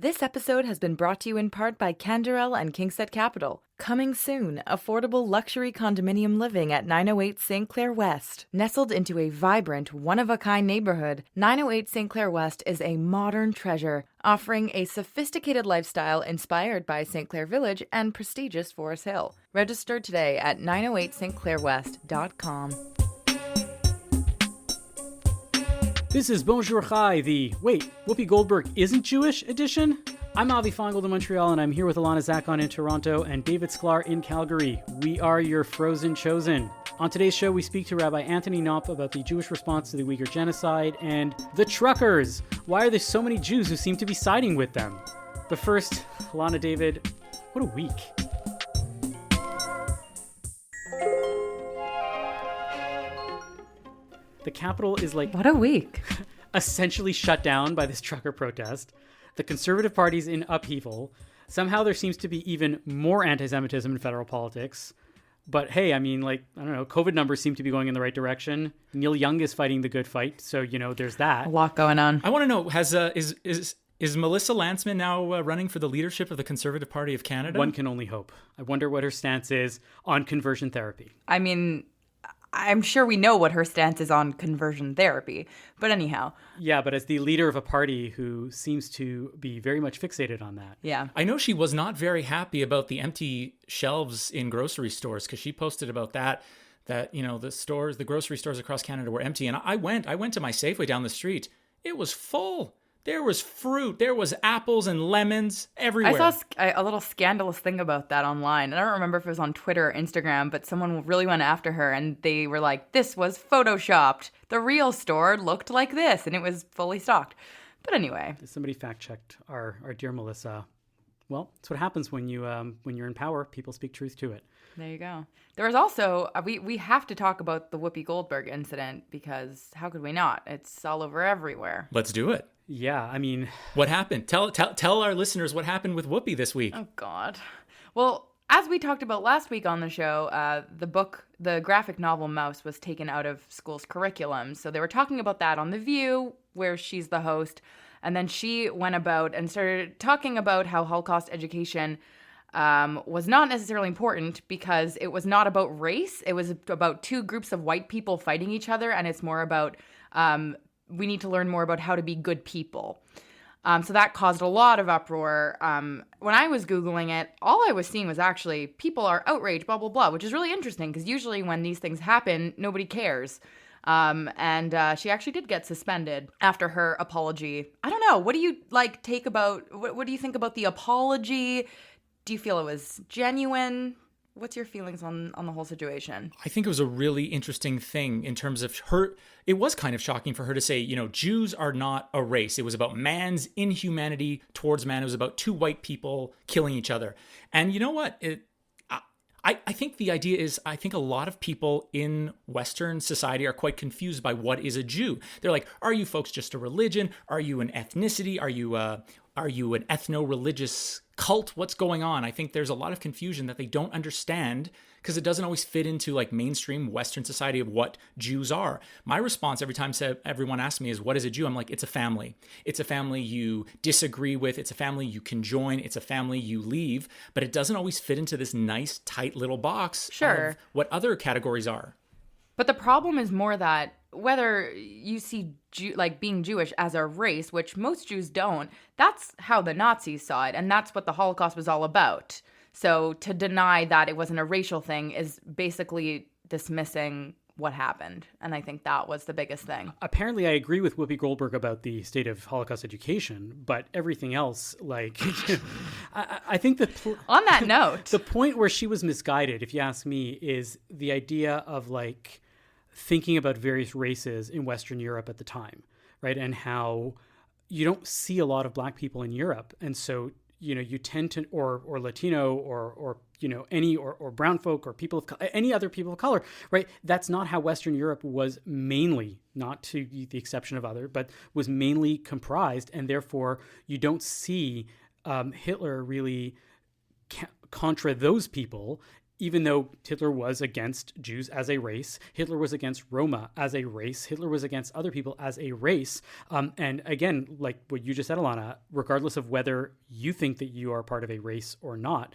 This episode has been brought to you in part by Canderel and Kingset Capital. Coming soon, affordable luxury condominium living at 908 St. Clair West. Nestled into a vibrant, one-of-a-kind neighborhood, 908 St. Clair West is a modern treasure, offering a sophisticated lifestyle inspired by St. Clair Village and prestigious Forest Hill. Register today at 908stclairwest.com. This is Bonjour Chai, the Wait, Whoopi Goldberg isn't Jewish edition. I'm Avi Feingold in Montreal, and I'm here with Alana Zakon in Toronto and David Sklar in Calgary. We are your Frozen Chosen. On today's show, we speak to Rabbi Anthony Knopf about the Jewish response to the Uyghur genocide and the truckers. Why are there so many Jews who seem to be siding with them? But first, Alana, David, what a week. The Capitol is What a week. essentially shut down by this trucker protest. The Conservative Party's in upheaval. Somehow there seems to be even more anti-Semitism in federal politics. But hey, I don't know, COVID numbers seem to be going in the right direction. Neil Young is fighting the good fight. So, there's that. A lot going on. I want to know, is Melissa Lantsman now running for the leadership of the Conservative Party of Canada? One can only hope. I wonder what her stance is on conversion therapy. I'm sure we know what her stance is on conversion therapy, but anyhow. Yeah, but as the leader of a party who seems to be very much fixated on that. Yeah. I know she was not very happy about the empty shelves in grocery stores, because she posted about that the grocery stores across Canada were empty. And I went to my Safeway down the street. It was full. There was fruit. There was apples and lemons everywhere. I saw a little scandalous thing about that online. I don't remember if it was on Twitter or Instagram, but someone really went after her and they were like, this was photoshopped. The real store looked like this, and it was fully stocked. But anyway. Somebody fact-checked our dear Melissa. Well, that's what happens when you're in power. People speak truth to it. There you go. There was also, we have to talk about the Whoopi Goldberg incident, because how could we not? It's all over everywhere. Let's do it. Yeah, what happened? Tell our listeners what happened with Whoopi this week. Oh, God. Well, as we talked about last week on the show, the graphic novel Mouse was taken out of school's curriculum. So they were talking about that on The View, where she's the host. And then she went about and started talking about how Holocaust education was not necessarily important, because it was not about race. It was about two groups of white people fighting each other. And it's more about we need to learn more about how to be good people. So that caused a lot of uproar. When I was Googling it, all I was seeing was actually people are outraged, blah, blah, blah, which is really interesting, because usually when these things happen, nobody cares. And she actually did get suspended after her apology. I don't know. What do you take about, what do you think about the apology? Do you feel it was genuine? What's your feelings on the whole situation? I think it was a really interesting thing in terms of her. It was kind of shocking for her to say, Jews are not a race. It was about man's inhumanity towards man. It was about two white people killing each other. And you know what? I think the idea is, I think a lot of people in Western society are quite confused by what is a Jew. They're like, are you folks just a religion? Are you an ethnicity? Are you an ethno-religious cult? What's going on? I think there's a lot of confusion that they don't understand, because it doesn't always fit into mainstream Western society of what Jews are. My response every time everyone asks me is, what is a Jew? I'm like, it's a family. It's a family you disagree with. It's a family you can join. It's a family you leave. But it doesn't always fit into this nice, tight little box of what other categories are. But the problem is more that whether you see being Jewish as a race, which most Jews don't, that's how the Nazis saw it, and that's what the Holocaust was all about. So to deny that it wasn't a racial thing is basically dismissing what happened, and I think that was the biggest thing. Apparently, I agree with Whoopi Goldberg about the state of Holocaust education, but everything else, I think that on that note, the point where she was misguided, if you ask me, is the idea of thinking about various races in Western Europe at the time, right? And how you don't see a lot of Black people in Europe. And so, you tend to, or Latino or any, or brown folk or people of any other people of color, right? That's not how Western Europe was mainly, not to the exception of other, but was mainly comprised. And therefore you don't see Hitler really contra those people even though Hitler was against Jews as a race, Hitler was against Roma as a race, Hitler was against other people as a race. And again, like what you just said, Alana, regardless of whether you think that you are part of a race or not,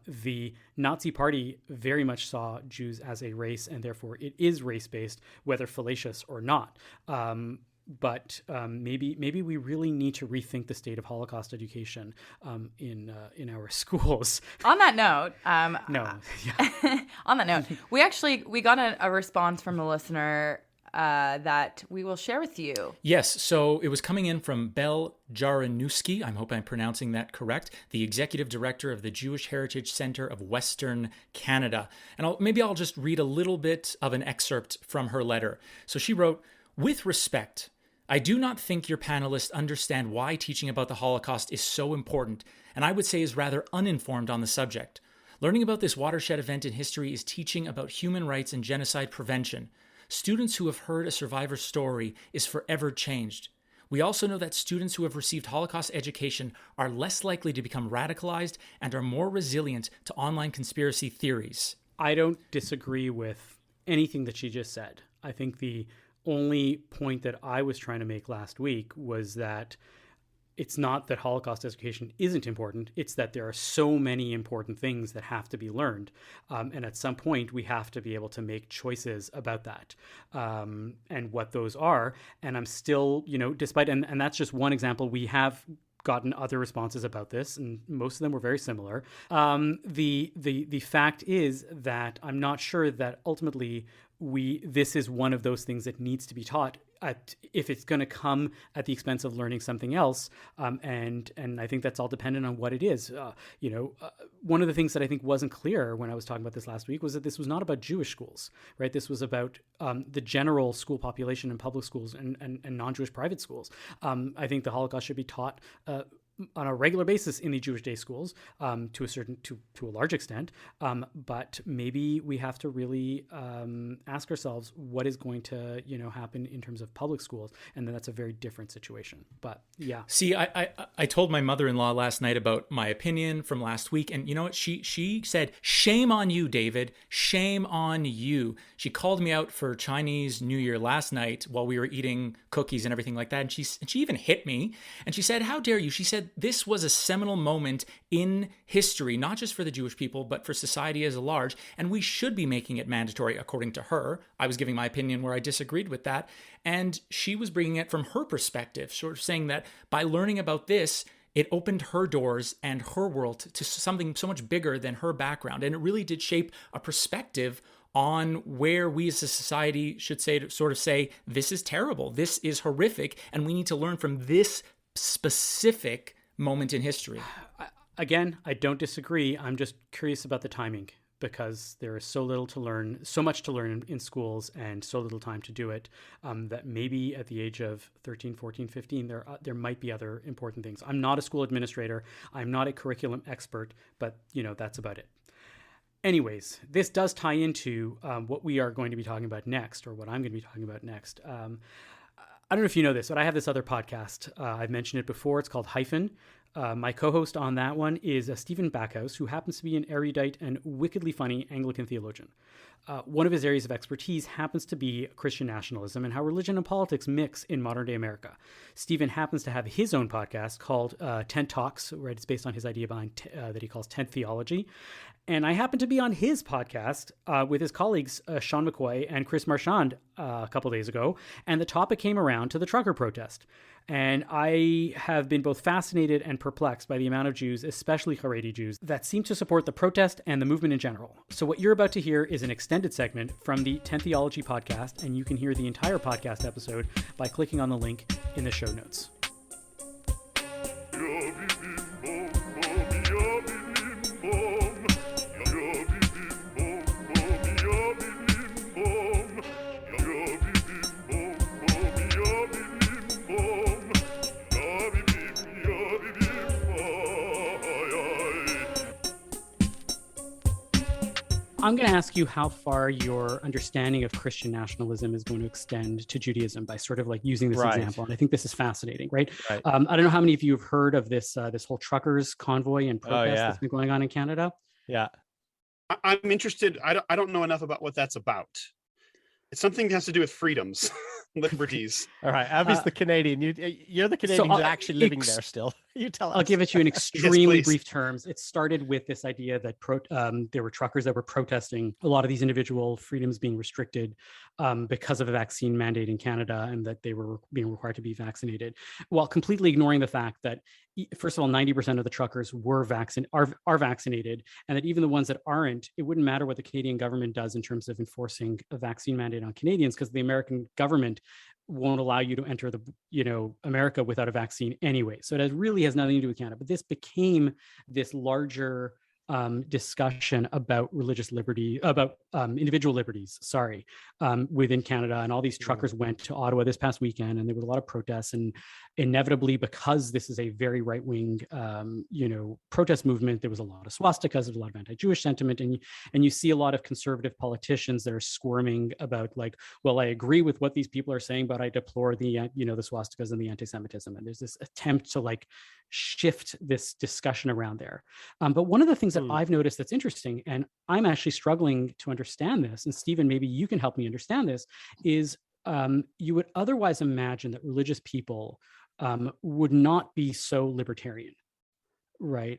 the Nazi Party very much saw Jews as a race, and therefore it is race-based, whether fallacious or not. But maybe we really need to rethink the state of Holocaust education in our schools. On that note, No, yeah. on that note, we got a response from a listener that we will share with you. Yes, so it was coming in from Bel Jaranowski, I hope I'm pronouncing that correct, the executive director of the Jewish Heritage Center of Western Canada. And maybe I'll just read a little bit of an excerpt from her letter. So she wrote, "With respect, I do not think your panelists understand why teaching about the Holocaust is so important, and I would say is rather uninformed on the subject. Learning about this watershed event in history is teaching about human rights and genocide prevention. Students who have heard a survivor's story is forever changed. We also know that students who have received Holocaust education are less likely to become radicalized and are more resilient to online conspiracy theories." I don't disagree with anything that she just said. I think the only point that I was trying to make last week was that it's not that Holocaust education isn't important. It's that there are so many important things that have to be learned. And at some point, we have to be able to make choices about that and what those are. And I'm still, despite, and that's just one example. We have gotten other responses about this, and most of them were very similar. The fact is that I'm not sure that ultimately this is one of those things that needs to be taught if it's going to come at the expense of learning something else. And I think that's all dependent on what it is. One of the things that I think wasn't clear when I was talking about this last week was that this was not about Jewish schools, right? This was about the general school population in public schools and non-Jewish private schools. I think the Holocaust should be taught on a regular basis in the Jewish day schools, to a large extent, but maybe we have to really ask ourselves what is going to happen in terms of public schools, and then that's a very different situation. But yeah. See, I told my mother-in-law last night about my opinion from last week, and you know what? She said, "Shame on you, David. Shame on you." She called me out for Chinese New Year last night while we were eating cookies and everything like that, and she even hit me, and she said, "How dare you?" She said, "This was a seminal moment in history, not just for the Jewish people, but for society as a large, and we should be making it mandatory," according to her. I was giving my opinion where I disagreed with that, and she was bringing it from her perspective, sort of saying that by learning about this, it opened her doors and her world to something so much bigger than her background, and it really did shape a perspective on where we as a society should say, this is terrible, this is horrific, and we need to learn from this specific moment in history. Again, I don't disagree. I'm just curious about the timing, because there is so much to learn in schools and so little time to do it, that maybe at the age of 13, 14, 15, there might be other important things. I'm not a school administrator. I'm not a curriculum expert, but that's about it. Anyways, this does tie into what we are going to be talking about next, or what I'm going to be talking about next. I don't know if you know this, but I have this other podcast. I've mentioned it before. It's called Hyphen. My co-host on that one is Stephen Backhouse, who happens to be an erudite and wickedly funny Anglican theologian. One of his areas of expertise happens to be Christian nationalism and how religion and politics mix in modern-day America. Stephen happens to have his own podcast called Tent Talks, right? It's based on his idea behind that he calls tent theology. And I happened to be on his podcast with his colleagues, Sean McCoy and Chris Marchand, a couple days ago, and the topic came around to the trucker protest. And I have been both fascinated and perplexed by the amount of Jews, especially Haredi Jews, that seem to support the protest and the movement in general. So what you're about to hear is an extended segment from the Tent Theology podcast, and you can hear the entire podcast episode by clicking on the link in the show notes. I'm going to ask you how far your understanding of Christian nationalism is going to extend to Judaism by sort of like using this example. And I think this is fascinating, right? I don't know how many of you have heard of this whole truckers convoy and protest that's been going on in Canada. Yeah. I'm interested. I don't know enough about what that's about. It's something that has to do with freedoms, liberties. All right, Abby's the Canadian. You're the Canadian who's actually living there still. You tell us. I'll give it to you in extremely please. brief terms. It started with this idea that there were truckers that were protesting a lot of these individual freedoms being restricted because of a vaccine mandate in Canada, and that they were being required to be vaccinated, while completely ignoring the fact that, first of all, 90% of the truckers are vaccinated, and that even the ones that aren't, it wouldn't matter what the Canadian government does in terms of enforcing a vaccine mandate on Canadians, because the American government won't allow you to enter America without a vaccine anyway. So it really has nothing to do with Canada. But this became this larger discussion about religious liberty, about individual liberties, within Canada. And all these truckers went to Ottawa this past weekend, and there was a lot of protests. And inevitably, because this is a very right-wing, protest movement, there was a lot of swastikas, there was a lot of anti-Jewish sentiment. And you see a lot of conservative politicians that are squirming about, like, well, I agree with what these people are saying, but I deplore the swastikas and the anti-Semitism. And there's this attempt to like shift this discussion around there. But one of the things that I've noticed that's interesting, and I'm actually struggling to understand this, and Stephen, maybe you can help me understand this, is you would otherwise imagine that religious people would not be so libertarian, right,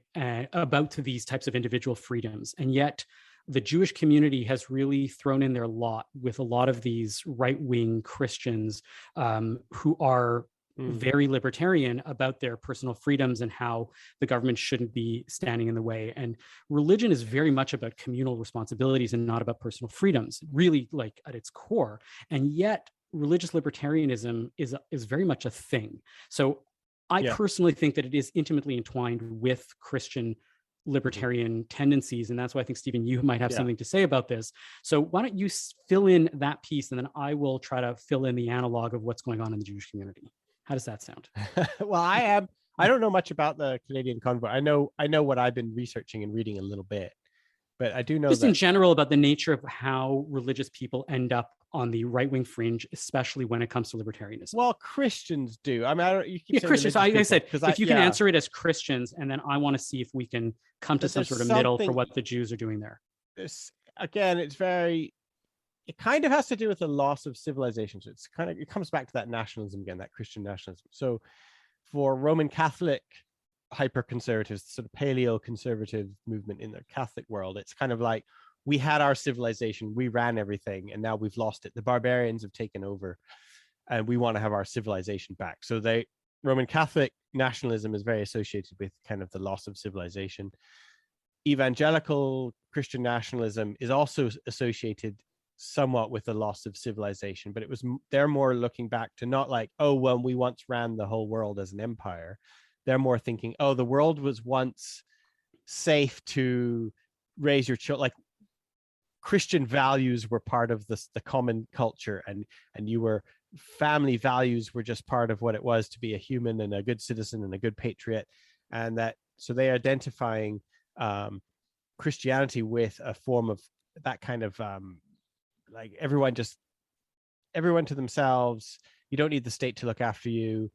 about to these types of individual freedoms. And yet the Jewish community has really thrown in their lot with a lot of these right-wing Christians who are very libertarian about their personal freedoms and how the government shouldn't be standing in the way. And religion is very much about communal responsibilities and not about personal freedoms, really, like, at its core. And yet religious libertarianism is very much a thing. So I personally think that it is intimately entwined with Christian libertarian tendencies. And that's why I think, Stephen, you might have something to say about this. So why don't you fill in that piece, and then I will try to fill in the analog of what's going on in the Jewish community. How does that sound? Well, I don't know much about the Canadian convoy. I know what I've been researching and reading a little bit, but I do know just in general about the nature of how religious people end up on the right-wing fringe, especially when it comes to libertarianism. Well, Christians do. I mean, you keep saying Christians. I said, if you can yeah. answer it as Christians, and then I want to see if we can come to some sort of middle for what the Jews are doing there. Again, it kind of has to do with the loss of civilization. So it comes back to that nationalism again, that Christian nationalism. So for Roman Catholic hyper-conservatives, sort of paleo-conservative movement in the Catholic world, it's kind of like, we had our civilization, we ran everything, and now we've lost it. The barbarians have taken over, and we want to have our civilization back. So Roman Catholic nationalism is very associated with kind of the loss of civilization. Evangelical Christian nationalism is also associated somewhat with the loss of civilization, but they're more looking back to not like, oh, well, we once ran the whole world as an empire. They're more thinking, oh, the world was once safe to raise your children. Like, Christian values were part of the common culture, and family values were just part of what it was to be a human and a good citizen and a good patriot. And so they're identifying Christianity with a form of that kind of like everyone to themselves. You don't need the state to look after you.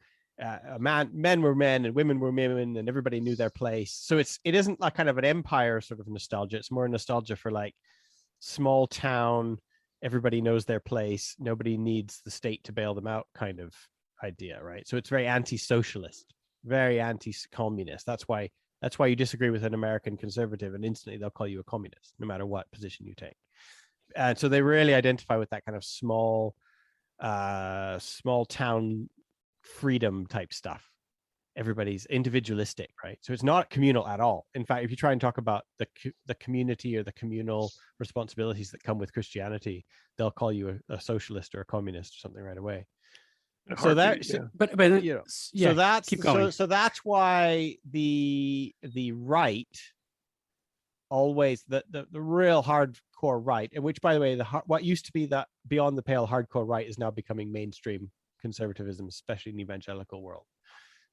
Men were men and women were women, and everybody knew their place. So it isn't like kind of an empire sort of nostalgia. It's more nostalgia for like small town, everybody knows their place, nobody needs the state to bail them out kind of idea, right? So it's very anti-socialist, very anti-communist. That's why you disagree with an American conservative and instantly they'll call you a communist, no matter what position you take. And so they really identify with that kind of small town freedom type stuff. Everybody's individualistic, right? So it's not communal at all. In fact, if you try and talk about the community or the communal responsibilities that come with Christianity, they'll call you a socialist or a communist or something right away. So that's keep going. So that's why the right always the real hardcore right, and which, by the way, what used to be that beyond the pale hardcore right is now becoming mainstream conservatism, especially in the evangelical world.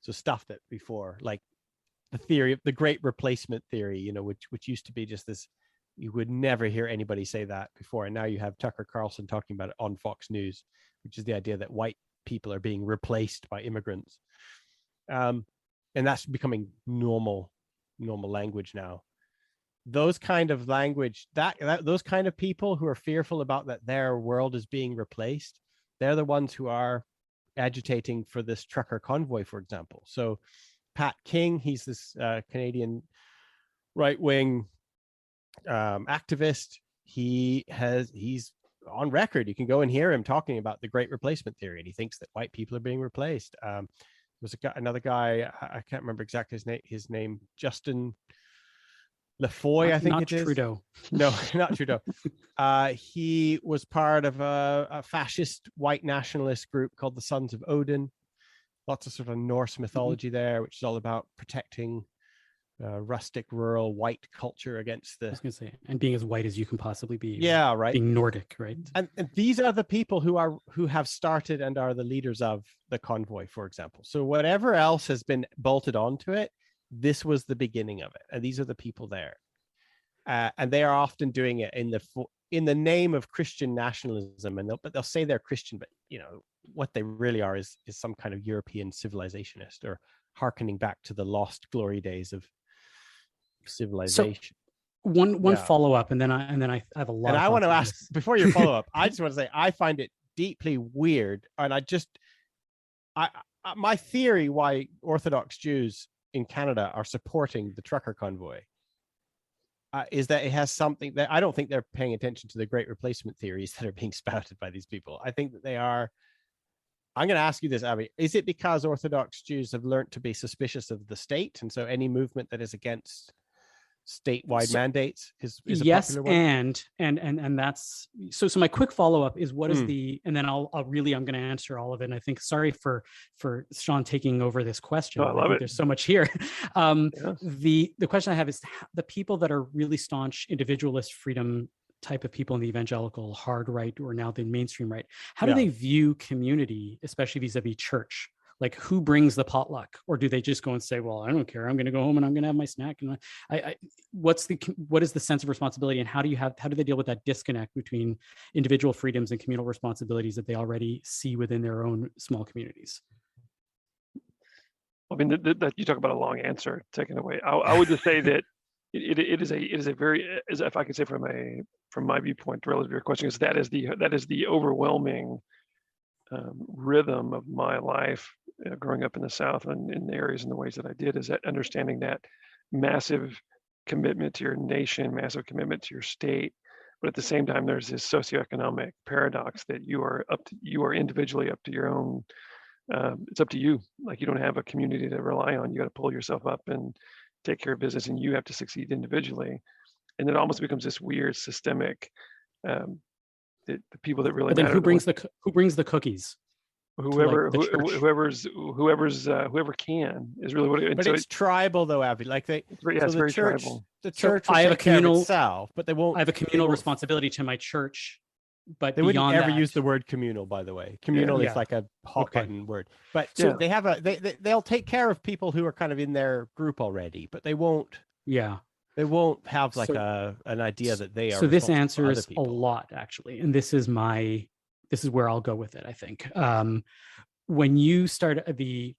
So stuff that before, like the theory of the great replacement theory, which used to be just this, you would never hear anybody say that before. And now you have Tucker Carlson talking about it on Fox News, which is the idea that white people are being replaced by immigrants. And that's becoming normal language now. those kind of language, that those kind of people who are fearful about that their world is being replaced, they're the ones who are agitating for this trucker convoy, for example. So Pat King, he's this Canadian right-wing activist. He's on record. You can go and hear him talking about the Great Replacement theory, and he thinks that white people are being replaced. There was another guy, I can't remember exactly his name, Justin Lafoy, I think not it is. Trudeau. No, not Trudeau. He was part of a fascist white nationalist group called the Sons of Odin. Lots of sort of Norse mythology there, which is all about protecting rustic, rural, white culture against the. I was going to say, and being as white as you can possibly be. Yeah, right. Being Nordic, right? And these are the people who have started and are the leaders of the convoy, for example. So whatever else has been bolted onto it, this was the beginning of it, and these are the people there, and they are often doing it in the name of Christian nationalism, and they'll say they're Christian, but what they really are is some kind of European civilizationist, or hearkening back to the lost glory days of civilization. So one follow up, and then I have a lot. And I want to ask before your follow up. I just want to say I find it deeply weird, and my theory why Orthodox Jews in Canada are supporting the trucker convoy is that it has something that I don't think they're paying attention to the Great Replacement theories that are being spouted by these people. I think that they are. I'm going to ask you this, Abby. Is it because Orthodox Jews have learned to be suspicious of the state, and so any movement that is against statewide mandates is a yes, popular one? and that's so my quick follow-up is what is the, and then I'm going to answer all of it. And I think, sorry for Sean taking over this question. I love it. There's so much here. The question I have is the people that are really staunch individualist freedom type of people in the evangelical hard right, or now the mainstream right, how do they view community, especially vis-a-vis church? Like, who brings the potluck? Or do they just go and say, well, I don't care, I'm going to go home and I'm going to have my snack? And what is the sense of responsibility, and how do they deal with that disconnect between individual freedoms and communal responsibilities that they already see within their own small communities? I mean, that you talk about a long answer taken away. I would just say that it is a very, as if I could say from my viewpoint, relative to your question, is that is the overwhelming rhythm of my life growing up in the South, and in the areas and the ways that I did, is that understanding that massive commitment to your nation, massive commitment to your state, but at the same time there's this socioeconomic paradox that you are individually up to your own. It's up to you. Like, you don't have a community to rely on. You got to pull yourself up and take care of business, and you have to succeed individually. And it almost becomes this weird systemic. The people that really. But then who brings the cookies? Whoever can is really what it. But it's tribal though, Abby. Like it's very tribal. The church. I have a communal itself, but they won't. I have a communal responsibility to my church. But they wouldn't ever use the word communal, by the way. Communal is like a hot button word. But so they have they'll take care of people who are kind of in their group already, but they won't. Yeah. They won't have like an idea that they are. So this answers a lot, actually, and this is where I'll go with it. I think when you start the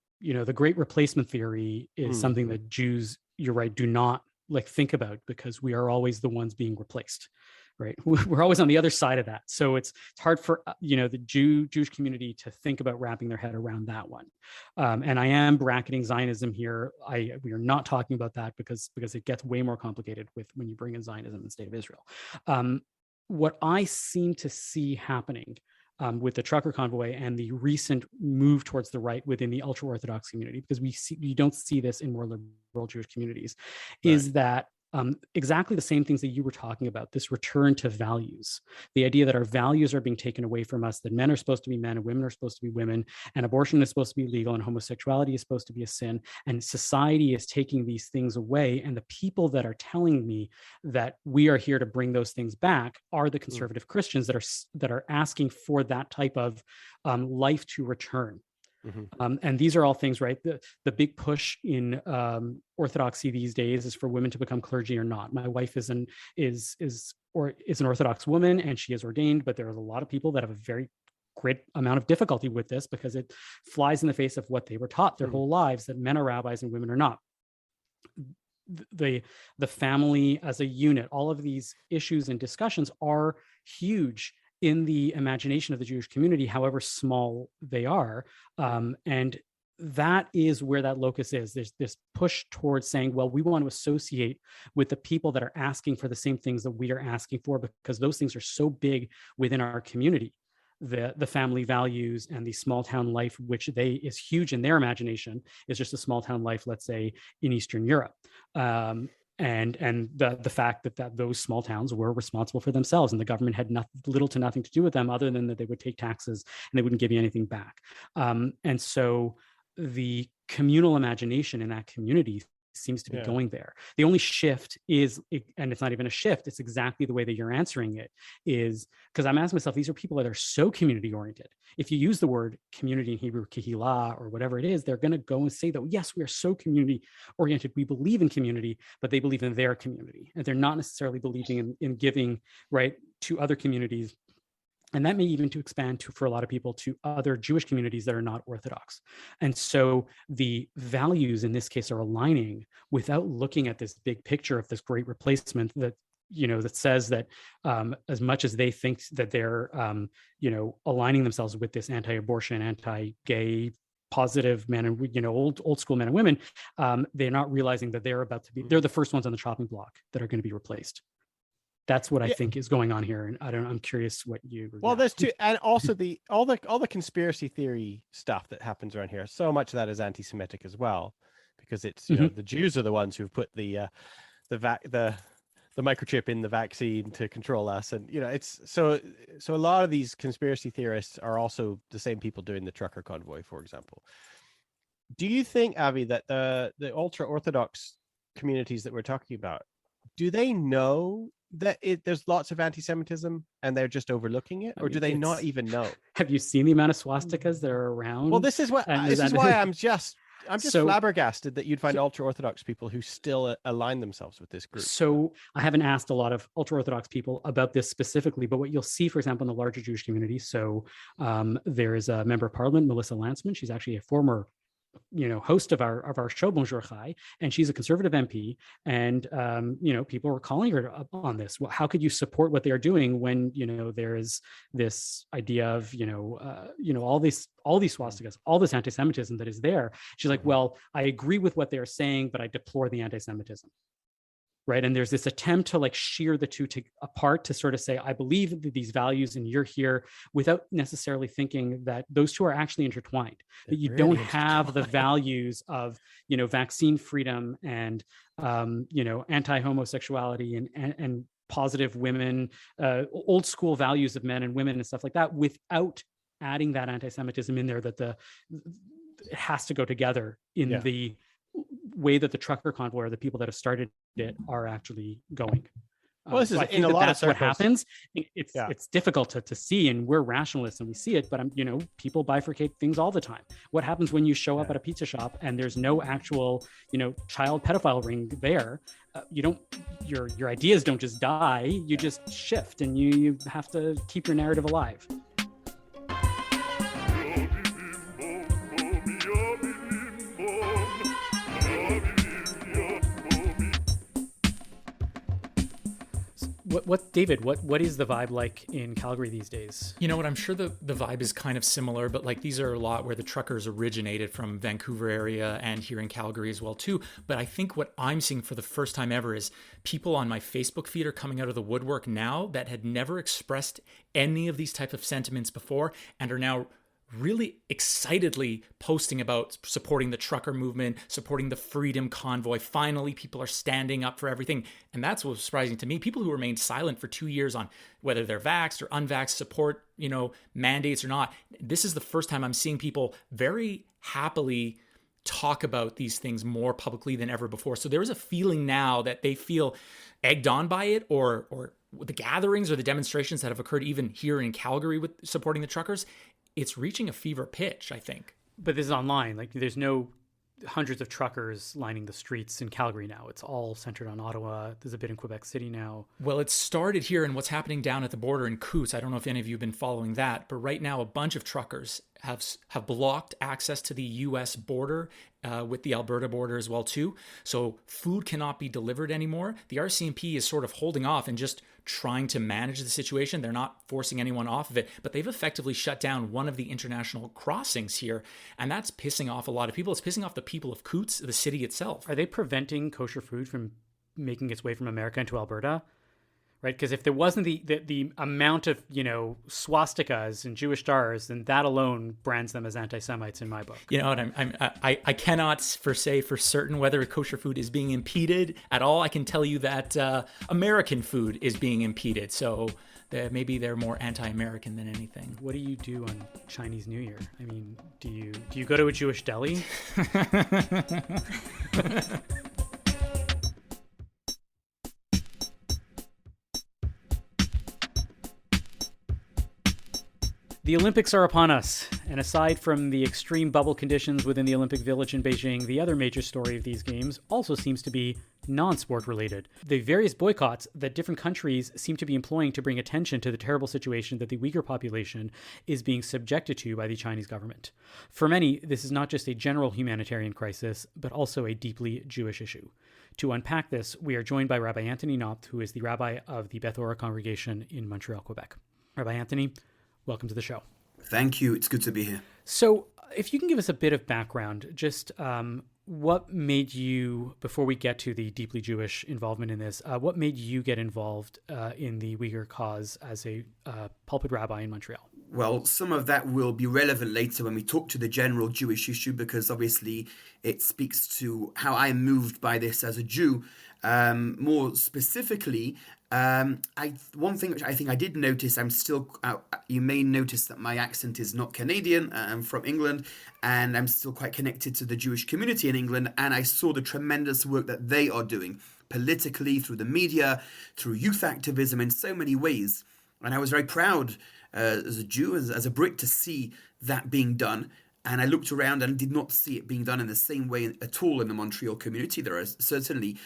Great Replacement theory is something that Jews, you're right, do not think about, because we are always the ones being replaced. Right, we're always on the other side of that, so it's hard for the Jewish community to think about wrapping their head around that one. And I am bracketing Zionism here. We are not talking about that because it gets way more complicated when you bring in Zionism and the State of Israel. What I seem to see happening with the trucker convoy and the recent move towards the right within the ultra-Orthodox community, because we don't see this in more liberal Jewish communities, is that exactly the same things that you were talking about, this return to values, the idea that our values are being taken away from us, that men are supposed to be men and women are supposed to be women, and abortion is supposed to be legal and homosexuality is supposed to be a sin, and society is taking these things away. And the people that are telling me that we are here to bring those things back are the conservative Christians that are asking for that type of life to return. And these are all things, right? The big push in Orthodoxy these days is for women to become clergy or not. My wife is an Orthodox woman, and she is ordained, but there are a lot of people that have a very great amount of difficulty with this, because it flies in the face of what they were taught their whole lives, that men are rabbis and women are not. the family as a unit, all of these issues and discussions are huge in the imagination of the Jewish community, however small they are. And that is where that locus is. There's this push towards saying, well, we want to associate with the people that are asking for the same things that we are asking for, because those things are so big within our community. The family values and the small town life, which is huge in their imagination, is just a small town life, let's say, in Eastern Europe. And the fact that those small towns were responsible for themselves, and the government had little to nothing to do with them, other than that they would take taxes and they wouldn't give you anything back. And so the communal imagination in that community seems to be going there. The only shift is, and it's not even a shift, it's exactly the way that you're answering it, is because I'm asking myself, these are people that are so community oriented. If you use the word community in Hebrew, kehillah, or whatever it is, they're going to go and say that, yes, we are so community oriented. We believe in community, but they believe in their community. And they're not necessarily believing in giving, right, to other communities. And that may even to expand to, for a lot of people, to other Jewish communities that are not Orthodox. And so the values in this case are aligning without looking at this big picture of this great replacement that, that says that as much as they think that they're, aligning themselves with this anti-abortion, anti-gay, positive men and, old school men and women, they're not realizing that they're the first ones on the chopping block that are going to be replaced. That's what I think is going on here, and I'm curious what you. Well, there's two, and also all the conspiracy theory stuff that happens around here. So much of that is anti-Semitic as well, because it's the Jews are the ones who've put the microchip in the vaccine to control us, and it's so a lot of these conspiracy theorists are also the same people doing the trucker convoy, for example. Do you think, Avi, that the ultra Orthodox communities that we're talking about, do they know that there's lots of anti-Semitism and they're just overlooking it, or do they not even know? Have you seen the amount of swastikas that are around? Well, this is why I'm just flabbergasted that you'd find ultra-Orthodox people who still align themselves with this group. So I haven't asked a lot of ultra-Orthodox people about this specifically, but what you'll see, for example, in the larger Jewish community, so there is a member of parliament, Melissa Lantzman. She's actually a former host of our show Bonjour Chai, and she's a conservative MP, and people were calling her on this. Well, how could you support what they are doing when there is this idea of all these swastikas, all this anti-Semitism that is there? She's like, well, I agree with what they're saying, but I deplore the anti-Semitism. Right. And there's this attempt to shear the two apart, to sort of say, I believe these values and you're here, without necessarily thinking that those two are actually intertwined, that you don't have the values of, vaccine freedom and, anti-homosexuality and positive women, old school values of men and women and stuff like that, without adding that anti-Semitism in there, that it has to go together in the way that the trucker convoy, or the people that have started it, are actually going. Well, this is in a lot of circles. What happens. It's difficult to see, and we're rationalists and we see it, but people bifurcate things all the time. What happens when you show up at a pizza shop and there's no actual, child pedophile ring there? Your ideas don't just die, you just shift, and you have to keep your narrative alive. David, what is the vibe like in Calgary these days? You know what, I'm sure the vibe is kind of similar, but these are a lot where the truckers originated from Vancouver area and here in Calgary as well too. But I think what I'm seeing for the first time ever is people on my Facebook feed are coming out of the woodwork now that had never expressed any of these type of sentiments before, and are now really excitedly posting about supporting the trucker movement, supporting the freedom convoy. Finally, people are standing up for everything. And that's what was surprising to me. People who remained silent for 2 years on whether they're vaxxed or unvaxxed, support, mandates or not. This is the first time I'm seeing people very happily talk about these things more publicly than ever before. So there is a feeling now that they feel egged on by it, or the gatherings or the demonstrations that have occurred even here in Calgary with supporting the truckers. It's reaching a fever pitch, I think. But this is online. There's no hundreds of truckers lining the streets in Calgary now. It's all centered on Ottawa. There's a bit in Quebec City now. Well, it started here, and what's happening down at the border in Coutts, I don't know if any of you have been following that, but right now a bunch of truckers have blocked access to the U.S. border with the Alberta border as well too. So food cannot be delivered anymore. The RCMP is sort of holding off and just trying to manage the situation. They're not forcing anyone off of it, but they've effectively shut down one of the international crossings here, and that's pissing off a lot of people. It's pissing off the people of Coutts, the city itself. Are they preventing kosher food from making its way from America into Alberta? Right, because if there wasn't the amount of swastikas and Jewish stars, then that alone brands them as anti-Semites in my book. You know, and I cannot say for certain whether kosher food is being impeded at all. I can tell you that American food is being impeded. So maybe they're more anti-American than anything. What do you do on Chinese New Year? I mean, do you go to a Jewish deli? The Olympics are upon us, and aside from the extreme bubble conditions within the Olympic Village in Beijing, the other major story of these games also seems to be non-sport related. The various boycotts that different countries seem to be employing to bring attention to the terrible situation that the Uyghur population is being subjected to by the Chinese government. For many, this is not just a general humanitarian crisis, but also a deeply Jewish issue. To unpack this, we are joined by Rabbi Anthony Knopf, who is the rabbi of the Beth Ora congregation in Montreal, Quebec. Rabbi Anthony, welcome to the show. Thank you. It's good to be here. So if you can give us a bit of background, just what made you, before we get to the deeply Jewish involvement in this, what made you get involved in the Uyghur cause as a pulpit rabbi in Montreal? Well, some of that will be relevant later when we talk to the general Jewish issue, because obviously it speaks to how I am moved by this as a Jew. More specifically, one thing which I think I did notice, you may notice that my accent is not Canadian. I'm from England, and I'm still quite connected to the Jewish community in England, and I saw the tremendous work that they are doing politically, through the media, through youth activism, in so many ways. And I was very proud as a Jew, as a Brit, to see that being done. And I looked around and did not see it being done in the same way at all in the Montreal community. There's certainly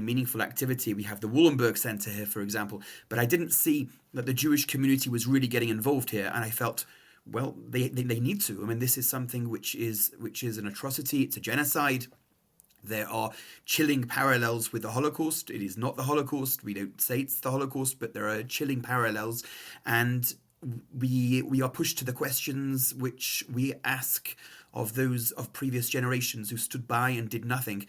meaningful activity. We have the Wallenberg Center here, for example. But I didn't see that the Jewish community was really getting involved here. And I felt, well, they need to. I mean, this is something which is an atrocity. It's a genocide. There are chilling parallels with the Holocaust. It is not the Holocaust. We don't say it's the Holocaust, but there are chilling parallels. And we are pushed to the questions which we ask of those of previous generations who stood by and did nothing.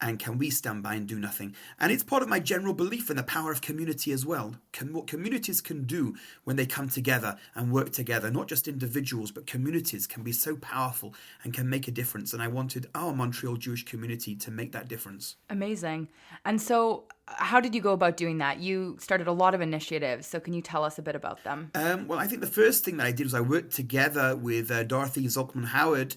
And can we stand by and do nothing? And it's part of my general belief in the power of community as well. What communities can do when they come together and work together, not just individuals, but communities can be so powerful and can make a difference. And I wanted our Montreal Jewish community to make that difference. Amazing. And so how did you go about doing that? You started a lot of initiatives. So can you tell us a bit about them? Well, I think the first thing that I did was I worked together with Dorothy Zalkman Howard,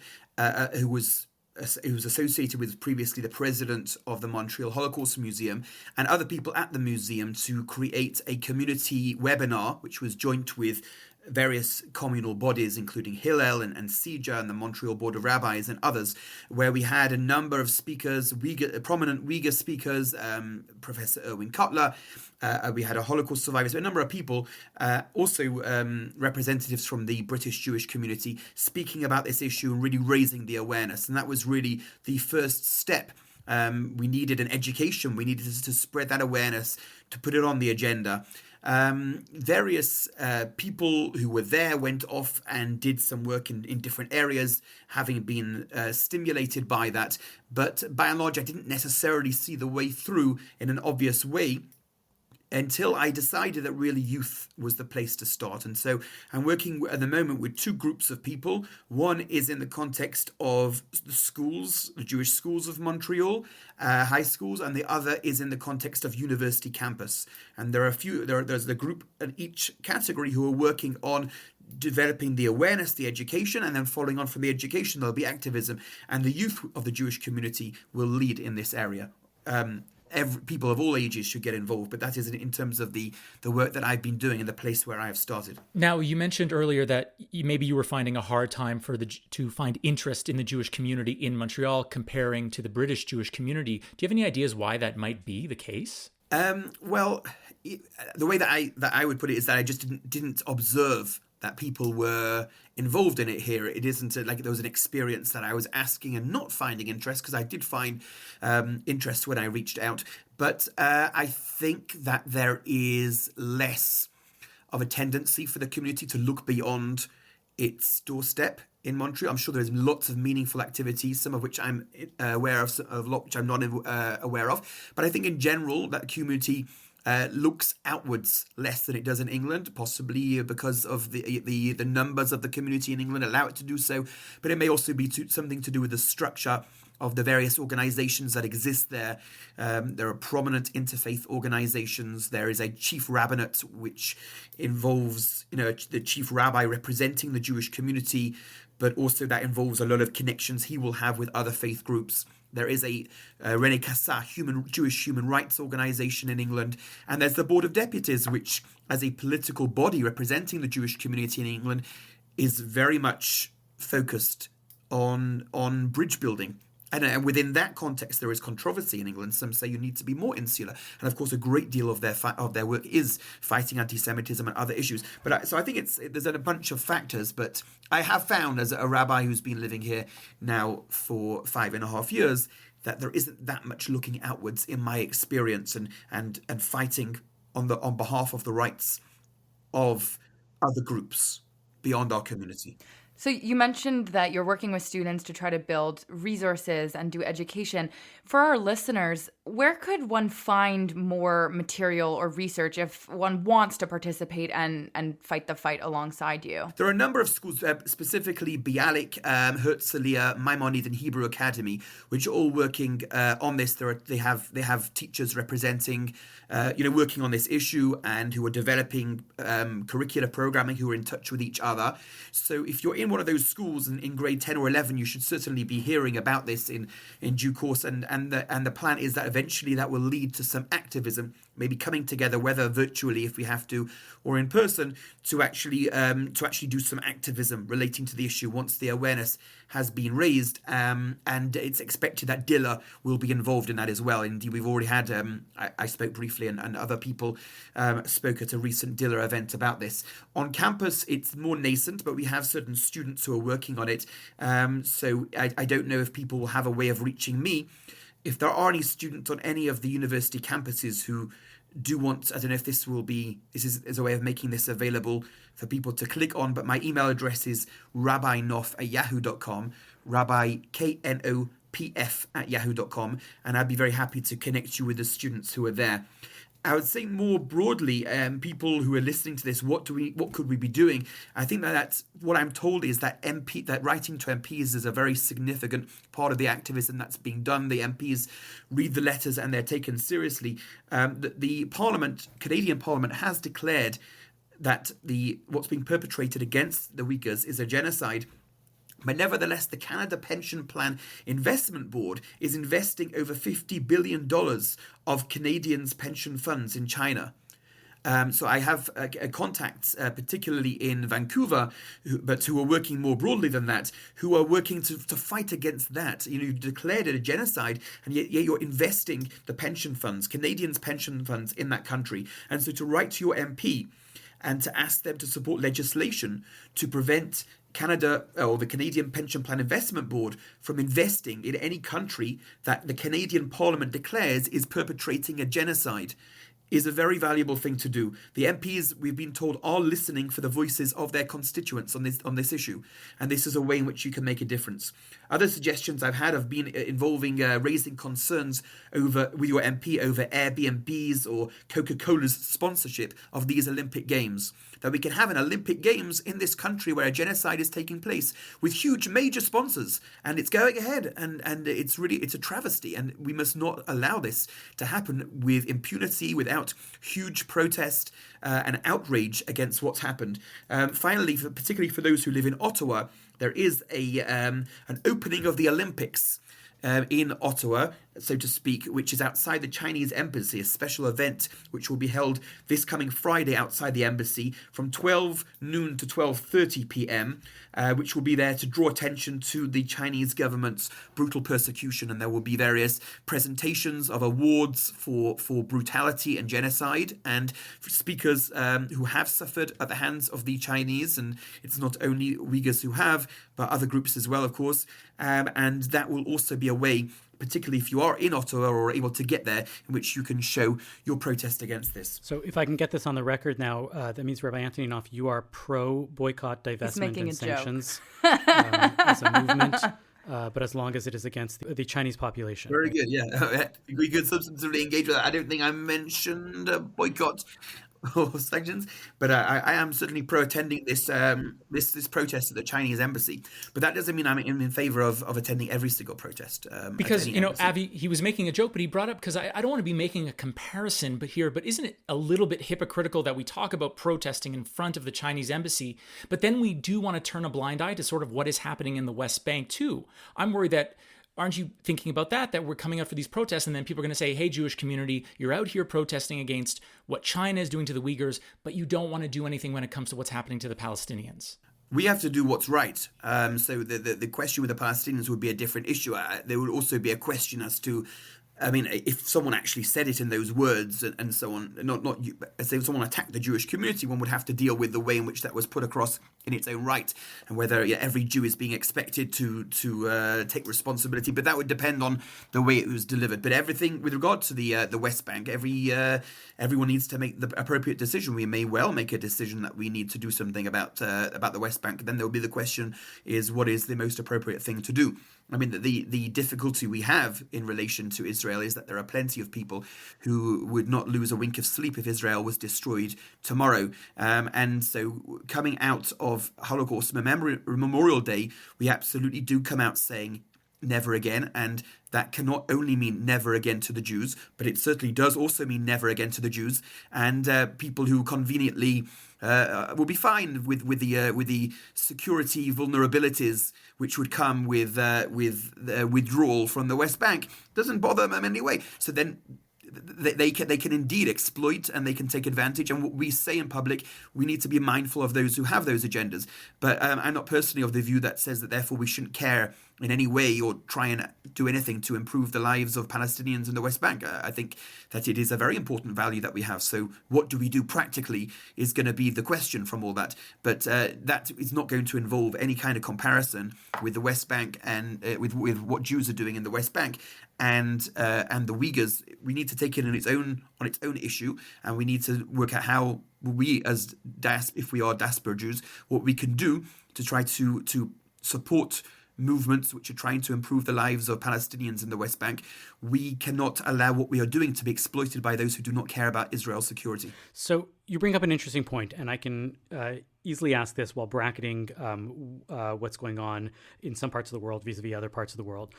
who was associated with previously the president of the Montreal Holocaust Museum, and other people at the museum, to create a community webinar, which was joint with various communal bodies, including Hillel and CIJA and the Montreal Board of Rabbis and others, where we had a number of speakers, prominent Uyghur speakers, Professor Erwin Cutler, we had a Holocaust survivor, so a number of people, also representatives from the British Jewish community, speaking about this issue and really raising the awareness. And that was really the first step. We needed an education. We needed to spread that awareness, to put it on the agenda. Various people who were there went off and did some work in different areas, having been stimulated by that. But by and large, I didn't necessarily see the way through in an obvious way until I decided that really youth was the place to start. And so I'm working at the moment with two groups of people. One is in the context of the schools, the Jewish schools of Montreal, high schools, and the other is in the context of university campus. And there's the group in each category who are working on developing the awareness, the education, and then following on from the education, there'll be activism. And the youth of the Jewish community will lead in this area. People of all ages should get involved, but that is in terms of the work that I've been doing in the place where I have started. Now, you mentioned earlier that maybe you were finding a hard time to find interest in the Jewish community in Montreal comparing to the British Jewish community. Do you have any ideas why that might be the case? Well, the way that I would put it is that I just didn't observe that people were involved in it here. It isn't like there was an experience that I was asking and not finding interest, because I did find interest when I reached out. But I think that there is less of a tendency for the community to look beyond its doorstep in Montreal. I'm sure there's lots of meaningful activities, some of which I'm aware of, a lot which I'm not aware of. But I think in general that community looks outwards less than it does in England, possibly because of the numbers of the community in England allow it to do so. But it may also be something to do with the structure of the various organizations that exist there. There are prominent interfaith organizations. There is a chief rabbinate, which involves, the chief rabbi representing the Jewish community, but also that involves a lot of connections he will have with other faith groups. There is a René Cassin Jewish human rights organization in England. And there's the Board of Deputies, which, as a political body representing the Jewish community in England, is very much focused on bridge building. And within that context, there is controversy in England. Some say you need to be more insular, and of course, a great deal of their work is fighting anti-Semitism and other issues. But so I think there's a bunch of factors. But I have found, as a rabbi who's been living here now for 5.5 years, that there isn't that much looking outwards in my experience, and fighting on behalf of the rights of other groups beyond our community. So you mentioned that you're working with students to try to build resources and do education. For our listeners, where could one find more material or research if one wants to participate and fight the fight alongside you? There are a number of schools, specifically Bialik, Herzliya, Maimonides, and Hebrew Academy, which are all working on this. They have teachers representing, working on this issue, and who are developing curricular programming, who are in touch with each other. So if you're in one of those schools in grade 10 or 11, you should certainly be hearing about this in due course. And the plan is that eventually that will lead to some activism, maybe coming together, whether virtually if we have to, or in person, to actually do some activism relating to the issue once the awareness has been raised. And it's expected that Dilla will be involved in that as well. Indeed, we've already had, I spoke briefly, and other people spoke at a recent Dilla event about this. On campus, it's more nascent, but we have certain students who are working on it. So I don't know if people will have a way of reaching me. If there are any students on any of the university campuses who do want, I don't know if this is a way of making this available for people to click on, but my email address is rabbiknopf@yahoo.com, Rabbi KNOPF@yahoo.com, and I'd be very happy to connect you with the students who are there. I would say more broadly, people who are listening to this, what could we be doing? I think that's what I'm told is that writing to MPs is a very significant part of the activism that's being done. The MPs read the letters and they're taken seriously. The Canadian Parliament has declared that what's being perpetrated against the Uyghurs is a genocide. But nevertheless, the Canada Pension Plan Investment Board is investing over $50 billion of Canadians' pension funds in China. So I have contacts, particularly in Vancouver, but who are working more broadly than that, who are working to fight against that. You've declared it a genocide, and yet you're investing the pension funds, Canadians' pension funds, in that country. And so to write to your MP and to ask them to support legislation to prevent Canada, or the Canadian Pension Plan Investment Board, from investing in any country that the Canadian Parliament declares is perpetrating a genocide, is a very valuable thing to do. The MPs, we've been told, are listening for the voices of their constituents on this issue, and this is a way in which you can make a difference. Other suggestions I've had have been involving raising concerns with your MP over Airbnbs or Coca-Cola's sponsorship of these Olympic Games. That we can have an Olympic Games in this country where a genocide is taking place with huge major sponsors, and it's going ahead, and it's a travesty, and we must not allow this to happen with impunity, without huge protest and outrage against what's happened. Finally, particularly for those who live in Ottawa, there is an opening of the Olympics in Ottawa so to speak, which is outside the Chinese embassy, a special event which will be held this coming Friday outside the embassy from 12 noon to 12:30 p.m., which will be there to draw attention to the Chinese government's brutal persecution. And there will be various presentations of awards for brutality and genocide, and for speakers who have suffered at the hands of the Chinese. And it's not only Uyghurs who have, but other groups as well, of course. And that will also be a way, particularly if you are in Ottawa or able to get there, in which you can show your protest against this. So if I can get this on the record now, that means, Rabbi Anthony Knopf, you are pro-boycott, divestment, and sanctions as a movement, but as long as it is against the Chinese population. Very good, yeah. We could substantively engage with that. I don't think I mentioned boycott or sanctions, but I am certainly pro attending this this protest at the Chinese embassy. But that doesn't mean I'm in favor of attending every single protest. Because, you know, embassy. Avi, he was making a joke, but he brought up, because I don't want to be making a comparison but isn't it a little bit hypocritical that we talk about protesting in front of the Chinese embassy, but then we do want to turn a blind eye to sort of what is happening in the West Bank too? I'm worried that, aren't you thinking about that we're coming out for these protests and then people are going to say, hey, Jewish community, you're out here protesting against what China is doing to the Uyghurs, but you don't want to do anything when it comes to what's happening to the Palestinians? We have to do what's right. So the question with the Palestinians would be a different issue. There would also be a question as to, I mean, if someone actually said it in those words and so on, not you, as if someone attacked the Jewish community, one would have to deal with the way in which that was put across in its own right, and whether every Jew is being expected to take responsibility. But that would depend on the way it was delivered. But everything with regard to the West Bank, everyone needs to make the appropriate decision. We may well make a decision that we need to do something about the West Bank. Then there will be the question: is what is the most appropriate thing to do? I mean, the difficulty we have in relation to Israel is that there are plenty of people who would not lose a wink of sleep if Israel was destroyed tomorrow. And so coming out of Holocaust Memorial Day, we absolutely do come out saying never again. And that cannot only mean never again to the Jews, but it certainly does also mean never again to the Jews. And people who conveniently will be fine with the security vulnerabilities which would come with withdrawal from the West Bank doesn't bother them anyway. So then they can indeed exploit and they can take advantage. And what we say in public, we need to be mindful of those who have those agendas. But I'm not personally of the view that says that therefore we shouldn't care in any way or try and do anything to improve the lives of Palestinians in the West Bank. I think that it is a very important value that we have. So what do we do practically is going to be the question from all that. But that is not going to involve any kind of comparison with the West Bank and with what Jews are doing in the West Bank and the Uyghurs. We need to take it on its own issue, and we need to work out how we, as if we are diaspora Jews, what we can do to try to support movements which are trying to improve the lives of Palestinians in the West Bank. We cannot allow what we are doing to be exploited by those who do not care about Israel's security. So you bring up an interesting point, and I can easily ask this while bracketing what's going on in some parts of the world vis-a-vis other parts of the world.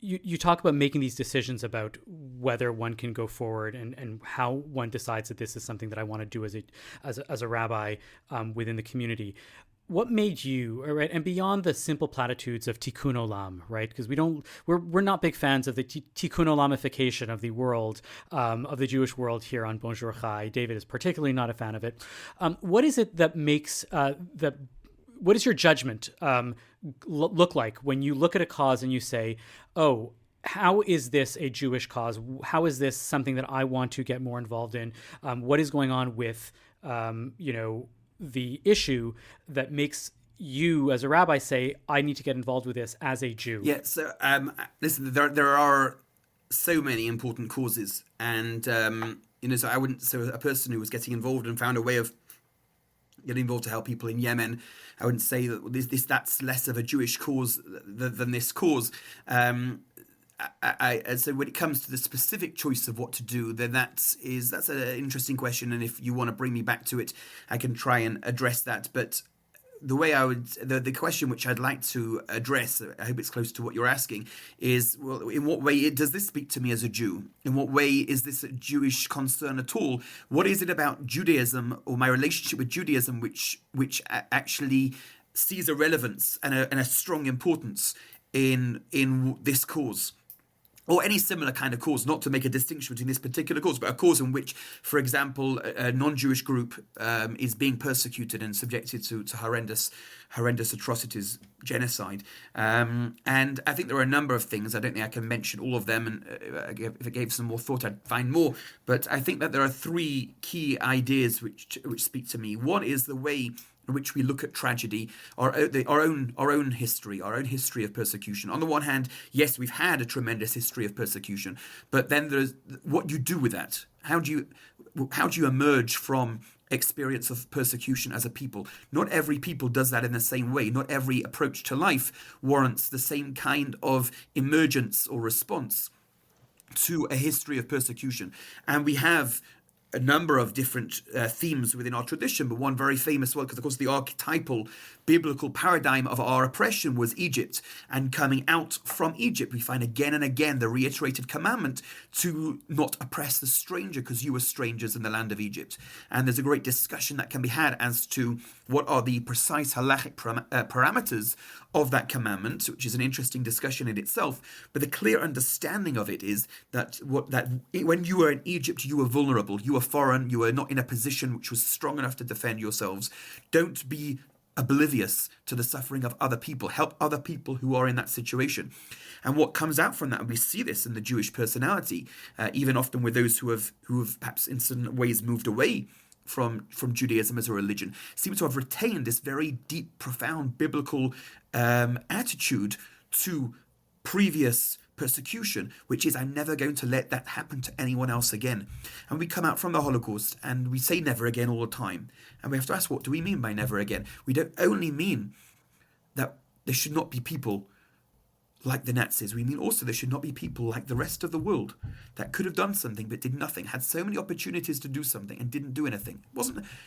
You talk about making these decisions about whether one can go forward and how one decides that this is something that I want to do as a rabbi within the community. What made you, right, and beyond the simple platitudes of tikkun olam, right? Because we're not big fans of the tikkun olamification of the world, of the Jewish world here on Bonjour Chai. David is particularly not a fan of it. What is it that makes what does your judgment look like when you look at a cause and you say, oh, how is this a Jewish cause? How is this something that I want to get more involved in? What is going on with, the issue that makes you as a rabbi say, I need to get involved with this as a Jew? Yeah, so listen, there are so many important causes. And, so a person who was getting involved and found a way of getting involved to help people in Yemen, I wouldn't say that that's less of a Jewish cause than this cause. So when it comes to the specific choice of what to do, then that's an interesting question. And if you want to bring me back to it, I can try and address that. But the way the question which I'd like to address, I hope it's close to what you're asking, is, well, in what way does this speak to me as a Jew? In what way is this a Jewish concern at all? What is it about Judaism or my relationship with Judaism which actually sees a relevance and a strong importance in this cause? or any similar kind of cause, not to make a distinction between this particular cause, but a cause in which, for example, a non-Jewish group is being persecuted and subjected to horrendous atrocities, genocide. And I think there are a number of things. I don't think I can mention all of them, and if I gave some more thought, I'd find more. But I think that there are three key ideas which speak to me. One is the way in which we look at tragedy, our own history of persecution. On the one hand, yes, we've had a tremendous history of persecution, but then there's what you do with that. How do you emerge from experience of persecution as a people? Not every people does that in the same way. Not every approach to life warrants the same kind of emergence or response to a history of persecution. And we have a number of different themes within our tradition, but one very famous one, because of course the archetypal biblical paradigm of our oppression was Egypt, and coming out from Egypt we find again and again the reiterated commandment to not oppress the stranger, because you were strangers in the land of Egypt. And there's a great discussion that can be had as to what are the precise halachic parameters of that commandment, which is an interesting discussion in itself. But the clear understanding of it is that when you were in Egypt, you were vulnerable, you were foreign, you were not in a position which was strong enough to defend yourselves. Don't be oblivious to the suffering of other people. Help other people who are in that situation. And what comes out from that, and we see this in the Jewish personality, even often with those who have perhaps in certain ways moved away from Judaism as a religion, seem to have retained this very deep, profound biblical attitude to previous persecution, which is, I'm never going to let that happen to anyone else again. And we come out from the Holocaust and we say never again all the time. And we have to ask, what do we mean by never again? We don't only mean that there should not be people like the Nazis. We mean also there should not be people like the rest of the world that could have done something but did nothing, had so many opportunities to do something and didn't do anything.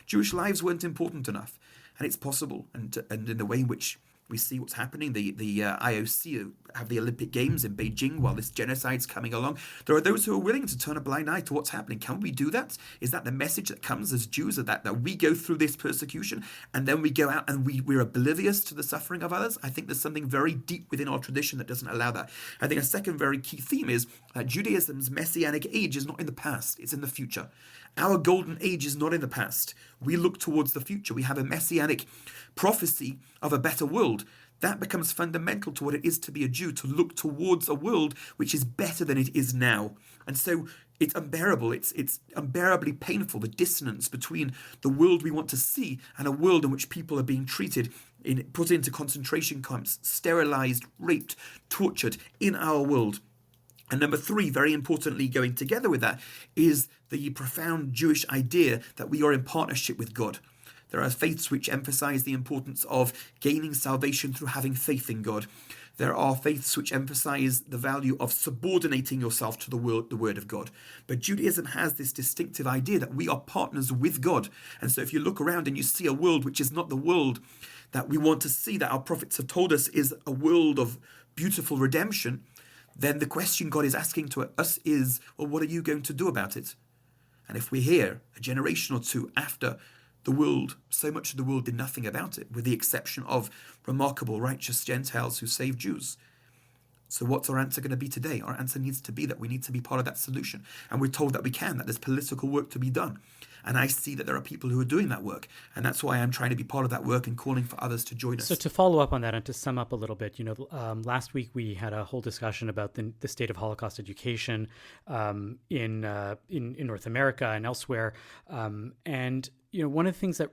Jewish lives weren't important enough. And it's possible. And in the way in which we see what's happening, the IOC have the Olympic Games in Beijing while this genocide's coming along. There are those who are willing to turn a blind eye to what's happening. Can we do that? Is that the message that comes as Jews, that we go through this persecution and then we go out and we're oblivious to the suffering of others? I think there's something very deep within our tradition that doesn't allow that. I think a second very key theme is that Judaism's messianic age is not in the past, it's in the future. Our golden age is not in the past. We look towards the future. We have a messianic prophecy of a better world. That becomes fundamental to what it is to be a Jew, to look towards a world which is better than it is now. And so it's unbearable. It's unbearably painful, the dissonance between the world we want to see and a world in which people are being treated, put into concentration camps, sterilized, raped, tortured in our world. And number three, very importantly, going together with that, is the profound Jewish idea that we are in partnership with God. There are faiths which emphasize the importance of gaining salvation through having faith in God. There are faiths which emphasize the value of subordinating yourself to the word of God. But Judaism has this distinctive idea that we are partners with God. And so if you look around and you see a world which is not the world that we want to see, that our prophets have told us is a world of beautiful redemption, then the question God is asking to us is, well, what are you going to do about it? And if we're here a generation or two after the world, so much of the world did nothing about it, with the exception of remarkable righteous Gentiles who saved Jews. So what's our answer going to be today? Our answer needs to be that we need to be part of that solution. And we're told that we can, that there's political work to be done. And I see that there are people who are doing that work. And that's why I'm trying to be part of that work and calling for others to join us. So to follow up on that and to sum up a little bit, last week we had a whole discussion about the state of Holocaust education in North America and elsewhere. And one of the things that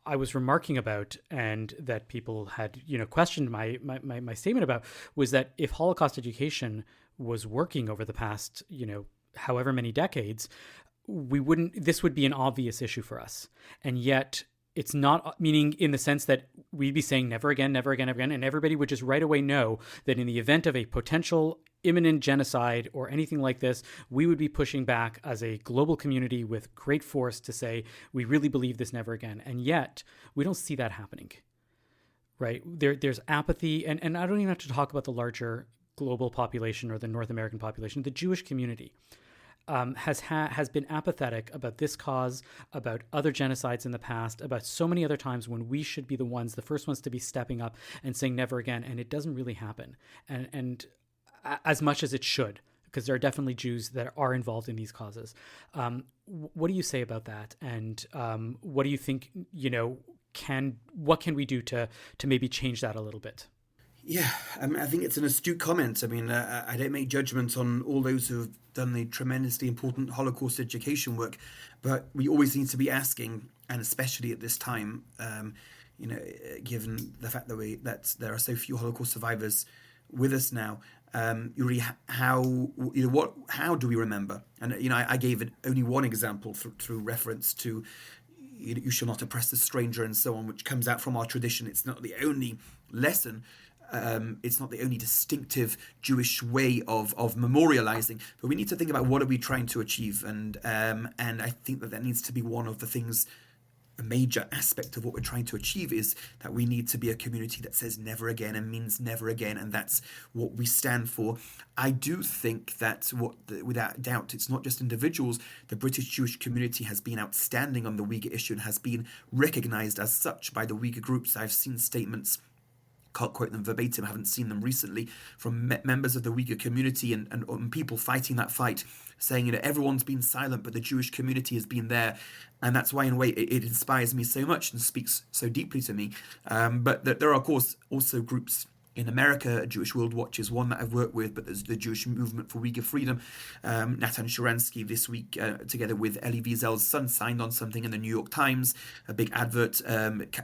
I was remarking about and that people had, questioned my statement about was that if Holocaust education was working over the past, however many decades, this would be an obvious issue for us. And yet it's not, meaning in the sense that we'd be saying never again, never again, never again. And everybody would just right away know that in the event of a potential imminent genocide or anything like this, we would be pushing back as a global community with great force to say, we really believe this never again. And yet we don't see that happening, right? There's apathy. And I don't even have to talk about the larger global population or the North American population. The Jewish community has been apathetic about this cause, about other genocides in the past, about so many other times when we should be the first ones to be stepping up and saying never again. And it doesn't really happen. And as much as it should, because there are definitely Jews that are involved in these causes. What do you say about that? And what do you think, what can we do to maybe change that a little bit? Yeah, I think it's an astute comment. I mean, I don't make judgments on all those who have done the tremendously important Holocaust education work, but we always need to be asking, and especially at this time, given the fact that there are so few Holocaust survivors with us now, really, how do we remember? And I gave only one example through reference to you shall not oppress the stranger and so on, which comes out from our tradition. It's not the only lesson. It's not the only distinctive Jewish way of memorializing, but we need to think about what are we trying to achieve, and I think that needs to be one of the things. A major aspect of what we're trying to achieve is that we need to be a community that says never again and means never again, and that's what we stand for. I do think that without doubt, it's not just individuals. The British Jewish community has been outstanding on the Uyghur issue and has been recognized as such by the Uyghur groups. I've seen statements, can't quote them verbatim, haven't seen them recently, from members of the Uyghur community and people fighting that fight, saying, everyone's been silent, but the Jewish community has been there. And that's why, in a way, it inspires me so much and speaks so deeply to me. But there are, of course, also groups in America. Jewish World Watch is one that I've worked with, but there's the Jewish Movement for Uyghur Freedom. Natan Sharansky this week, together with Elie Wiesel's son, signed on something in the New York Times, a big advert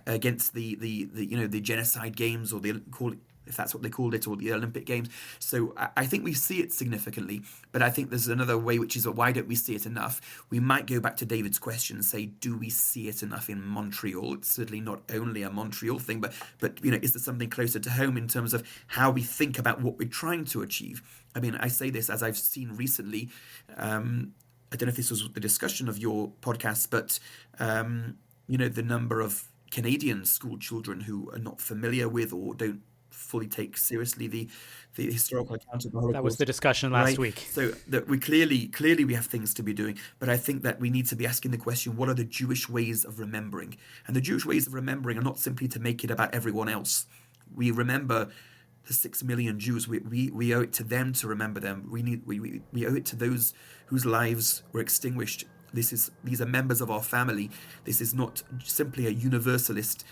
against the genocide games, or they call it, if that's what they called it, or the Olympic Games. So I think we see it significantly, but I think there's another way, which is why don't we see it enough? We might go back to David's question and say, do we see it enough in Montreal? It's certainly not only a Montreal thing, but is there something closer to home in terms of how we think about what we're trying to achieve? I mean, I say this as I've seen recently. I don't know if this was the discussion of your podcast, but the number of Canadian school children who are not familiar with or don't fully take seriously the historical account of the Holocaust. That was the discussion last week. So that we clearly we have things to be doing, but I think that we need to be asking the question, what are the Jewish ways of remembering? And the Jewish ways of remembering are not simply to make it about everyone else. We remember the 6 million Jews. We owe it to them to remember them. We owe it to those whose lives were extinguished. These are members of our family. This is not simply a universalist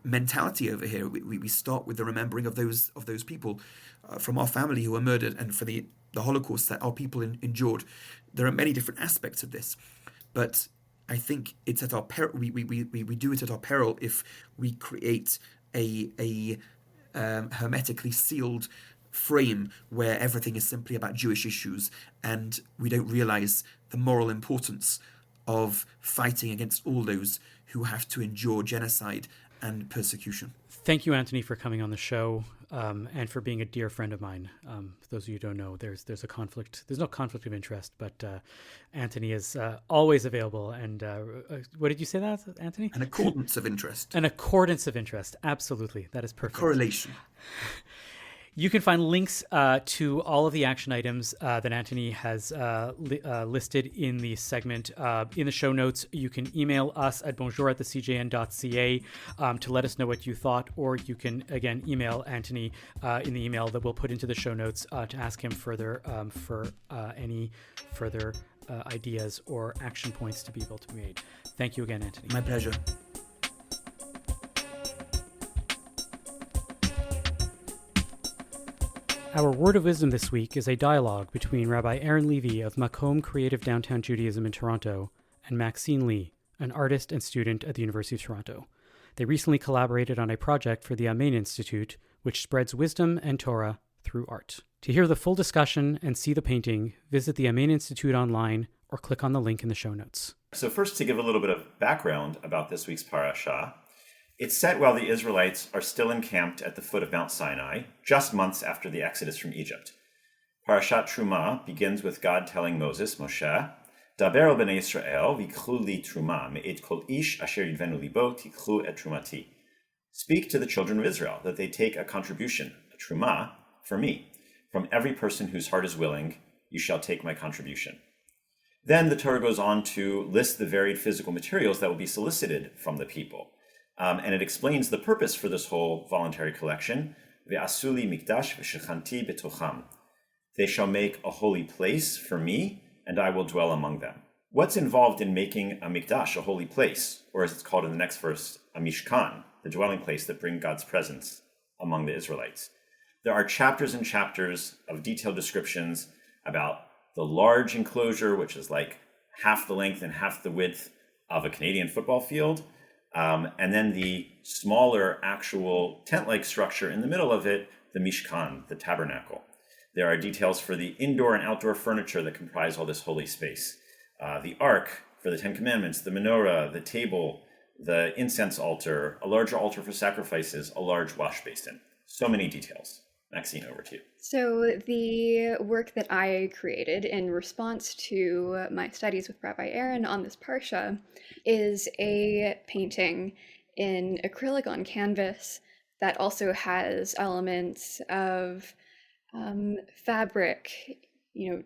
mentality over here. We start with the remembering of those people from our family who were murdered, and for the Holocaust that our people endured. There are many different aspects of this, but I think it's at our peril. We do it at our peril if we create a hermetically sealed frame where everything is simply about Jewish issues, and we don't realize the moral importance of fighting against all those who have to endure genocide and persecution. Thank you, Anthony, for coming on the show, and for being a dear friend of mine. For those of you who don't know, there's a conflict. There's no conflict of interest, but Anthony is always available. And what did you say that, Anthony? An accordance of interest. An accordance of interest. Absolutely. That is perfect. A correlation. You can find links to all of the action items that Anthony has listed in the segment in the show notes. You can email us at bonjour@thecjn.ca to let us know what you thought, or you can, again, email Anthony in the email that we'll put into the show notes to ask him further for any further ideas or action points to be able to be made. Thank you again, Anthony. My pleasure. Our word of wisdom this week is a dialogue between Rabbi Aaron Levy of Makom Creative Downtown Judaism in Toronto and Maxine Lee, an artist and student at the University of Toronto. They recently collaborated on a project for the Amen Institute, which spreads wisdom and Torah through art. To hear the full discussion and see the painting, visit the Amen Institute online or click on the link in the show notes. So first, to give a little bit of background about this week's parashah, it's set while the Israelites are still encamped at the foot of Mount Sinai, just months after the exodus from Egypt. Parashat Truma begins with God telling Moses, Moshe, Daber el b'nei Yisrael v'ikchu li truma me'et kol ish asher yidvenu libo tikchu et trumati. Speak to the children of Israel that they take a contribution, a truma, for me. From every person whose heart is willing, you shall take my contribution. Then the Torah goes on to list the varied physical materials that will be solicited from the people. And it explains the purpose for this whole voluntary collection. Ve'asuli mikdash v'shechanti betocham. They shall make a holy place for me, and I will dwell among them. What's involved in making a mikdash, a holy place, or as it's called in the next verse, a mishkan, the dwelling place that brings God's presence among the Israelites? There are chapters and chapters of detailed descriptions about the large enclosure, which is like half the length and half the width of a Canadian football field, and then the smaller actual tent-like structure in the middle of it, the mishkan, the tabernacle. There are details for the indoor and outdoor furniture that comprise all this holy space. The ark for the Ten Commandments, the menorah, the table, the incense altar, a larger altar for sacrifices, a large wash basin. So many details. Maxine, over to you. So the work that I created in response to my studies with Rabbi Aaron on this parsha is a painting in acrylic on canvas that also has elements of fabric,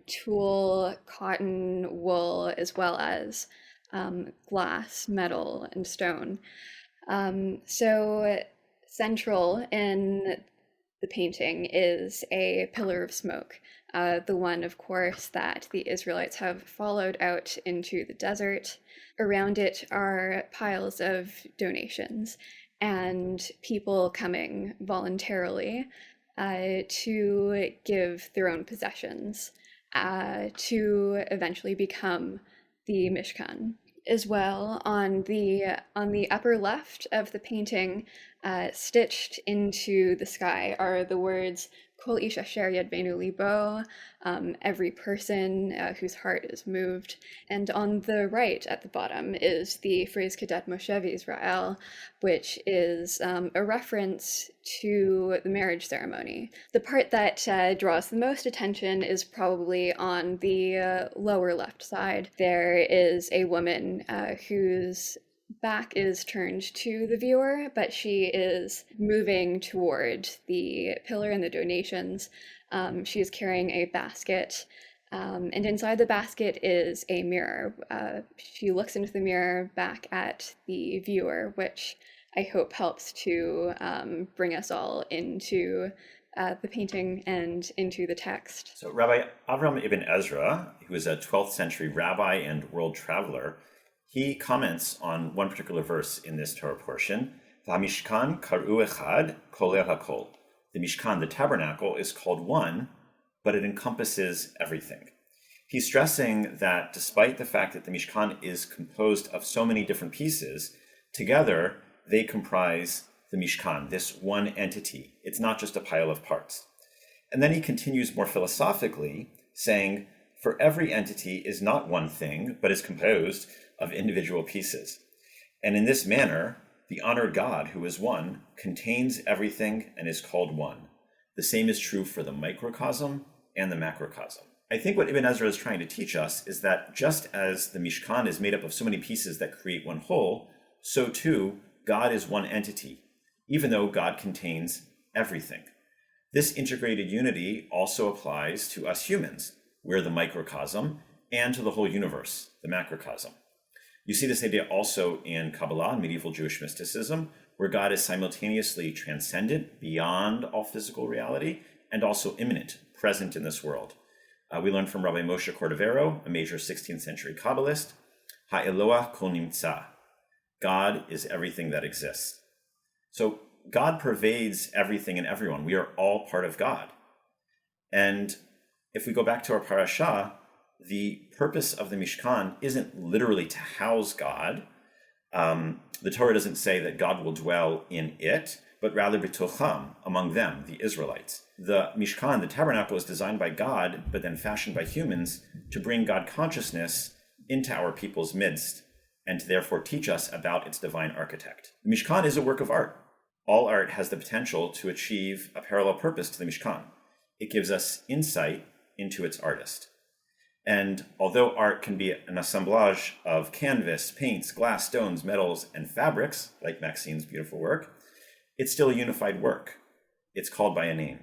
tulle, cotton, wool, as well as glass, metal, and stone. So central in the painting is a pillar of smoke, the one, of course, that the Israelites have followed out into the desert. Around it are piles of donations and people coming voluntarily to give their own possessions to eventually become the Mishkan. As well, on the upper left of the painting, stitched into the sky are the words "Kol ish asher yadvenu libo," every person whose heart is moved. And on the right at the bottom is the phrase "Kedat Moshe v'Yisrael," which is a reference to the marriage ceremony. The part that draws the most attention is probably on the lower left side. There is a woman whose back is turned to the viewer, but she is moving toward the pillar and the donations. She is carrying a basket, and inside the basket is a mirror. She looks into the mirror back at the viewer, which I hope helps to bring us all into the painting and into the text. So Rabbi Avram ibn Ezra, who is a 12th century rabbi and world traveler, he comments on one particular verse in this Torah portion. V'hamishkan karu echad kolel hakol. The Mishkan, the tabernacle, is called one, but it encompasses everything. He's stressing that despite the fact that the Mishkan is composed of so many different pieces, together they comprise the Mishkan, this one entity. It's not just a pile of parts. And then he continues more philosophically, saying, for every entity is not one thing, but is composed of individual pieces. And in this manner, the honored God, who is one, contains everything and is called one. The same is true for the microcosm and the macrocosm. I think what Ibn Ezra is trying to teach us is that just as the Mishkan is made up of so many pieces that create one whole, so too, God is one entity, even though God contains everything. This integrated unity also applies to us humans. We're the microcosm, and to the whole universe, the macrocosm. You see this idea also in Kabbalah, medieval Jewish mysticism, where God is simultaneously transcendent, beyond all physical reality, and also immanent, present in this world. We learn from Rabbi Moshe Cordovero, a major 16th century Kabbalist, Ha'eloah kol nimtza. God is everything that exists. So God pervades everything and everyone. We are all part of God. And if we go back to our parashah, the purpose of the Mishkan isn't literally to house God. The Torah doesn't say that God will dwell in it, but rather b'tocham, among them, the Israelites. The Mishkan, the tabernacle, is designed by God, but then fashioned by humans to bring God consciousness into our people's midst and to therefore teach us about its divine architect. The Mishkan is a work of art. All art has the potential to achieve a parallel purpose to the Mishkan. It gives us insight into its artist. And although art can be an assemblage of canvas, paints, glass, stones, metals, and fabrics, like Maxine's beautiful work, it's still a unified work. It's called by a name.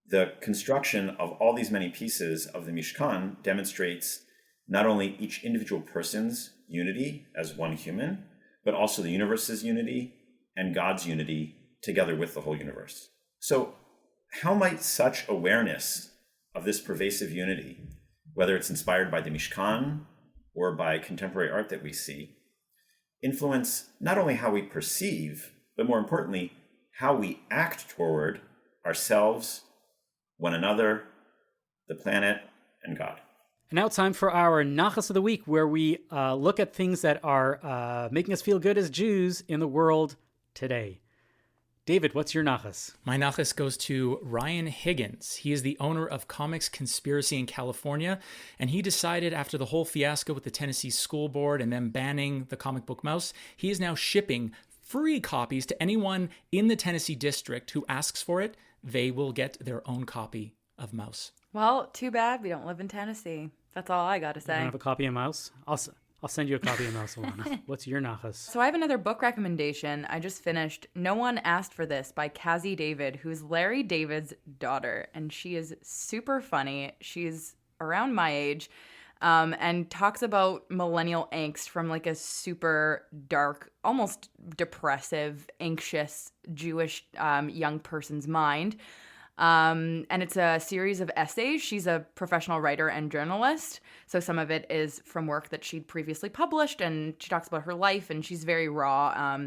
The construction of all these many pieces of the Mishkan demonstrates not only each individual person's unity as one human, but also the universe's unity and God's unity together with the whole universe. So how might such awareness of this pervasive unity, whether it's inspired by the Mishkan or by contemporary art that we see, influence not only how we perceive, but more importantly, how we act toward ourselves, one another, the planet, and God. And now it's time for our Nachas of the Week, where we look at things that are making us feel good as Jews in the world today. David, what's your Nachas? My Nachas goes to Ryan Higgins. He is the owner of Comics Conspiracy in California, and he decided after the whole fiasco with the Tennessee School Board and them banning the comic book mouse, he is now shipping free copies to anyone in the Tennessee district who asks for it. They will get their own copy of Mouse. Well, too bad we don't live in Tennessee. That's all I got to You say. don't have a copy of Mouse? I'll send you a copy of Mouse, Alana. What's your Nachas? So I have another book recommendation. I just finished No One Asked for This by Cassie David, who's Larry David's daughter. And she is super funny. She's around my age and talks about millennial angst from like a super dark, almost depressive, anxious Jewish young person's mind. And it's a series of essays. She's a professional writer and journalist, so some of it is from work that she'd previously published, and she talks about her life, and she's very raw.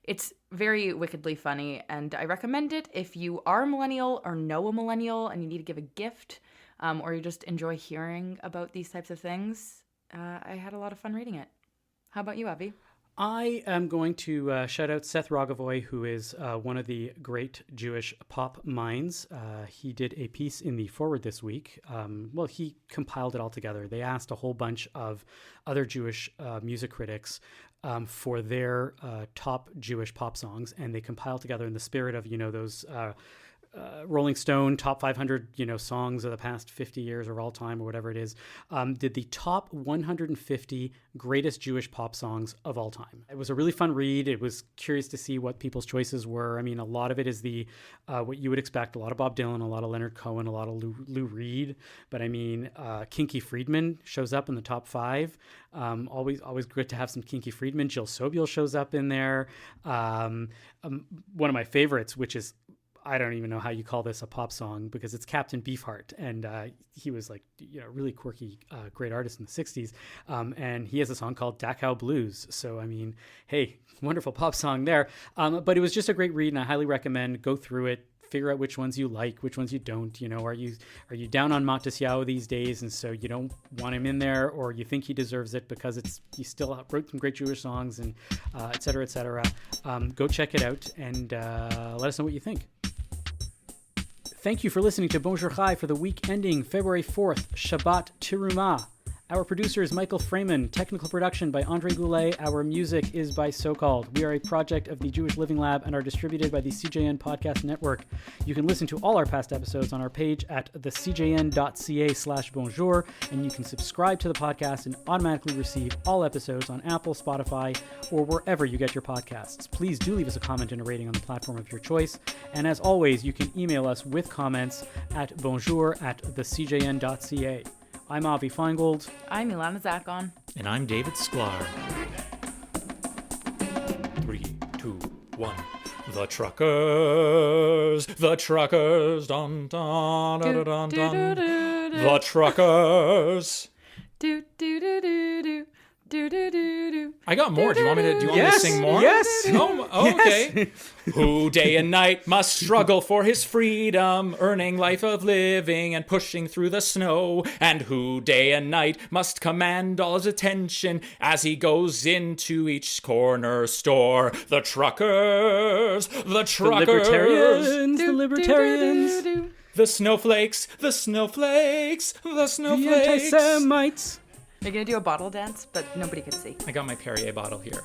It's very wickedly funny, and I recommend it if you are a millennial or know a millennial and you need to give a gift, or you just enjoy hearing about these types of things. I had a lot of fun reading it. How about you, Avi? I am going to shout out Seth Rogovoy, who is one of the great Jewish pop minds. He did a piece in the Forward this week. He compiled it all together. They asked a whole bunch of other Jewish music critics for their top Jewish pop songs, and they compiled together in the spirit of, those Rolling Stone top 500, songs of the past 50 years or all time or whatever it is, did the top 150 greatest Jewish pop songs of all time. It was a really fun read. It was curious to see what people's choices were. I mean, a lot of it is what you would expect, a lot of Bob Dylan, a lot of Leonard Cohen, a lot of Lou Reed. But I mean, Kinky Friedman shows up in the top 5. Always good to have some Kinky Friedman. Jill Sobiel shows up in there. One of my favorites, which is, I don't even know how you call this a pop song because it's Captain Beefheart. And he was like, really quirky, great artist in the 60s. And he has a song called Dachau Blues. So, I mean, hey, wonderful pop song there. But it was just a great read, and I highly recommend go through it, figure out which ones you like, which ones you don't. Are you down on Mattisyahu these days, and so you don't want him in there, or you think he deserves it because he still wrote some great Jewish songs, and et cetera, et cetera. Go check it out and let us know what you think. Thank you for listening to Bonjour Chai for the week ending February 4th, Shabbat Terumah. Our producer is Michael Freeman. Technical production by Andre Goulet. Our music is by So-Called. We are a project of the Jewish Living Lab and are distributed by the CJN Podcast Network. You can listen to all our past episodes on our page at thecjn.ca/bonjour, and you can subscribe to the podcast and automatically receive all episodes on Apple, Spotify, or wherever you get your podcasts. Please do leave us a comment and a rating on the platform of your choice. And as always, you can email us with comments at bonjour@thecjn.ca. I'm Avi Feingold. I'm Ilana Zakon. And I'm David Sklar. 3, 2, 1. The truckers, dun dun dun dun dun. The truckers. Do do do do do. Do, do, do, do. I got more. Do you want me to sing more? Yes. Oh, okay. Who day and night must struggle for his freedom, earning life of living and pushing through the snow. And who day and night must command all his attention as he goes into each corner store. The truckers, the truckers. The libertarians. The snowflakes, the snowflakes, the snowflakes. The anti-Semites. You're going to do a bottle dance, but nobody could see. I got my Perrier bottle here.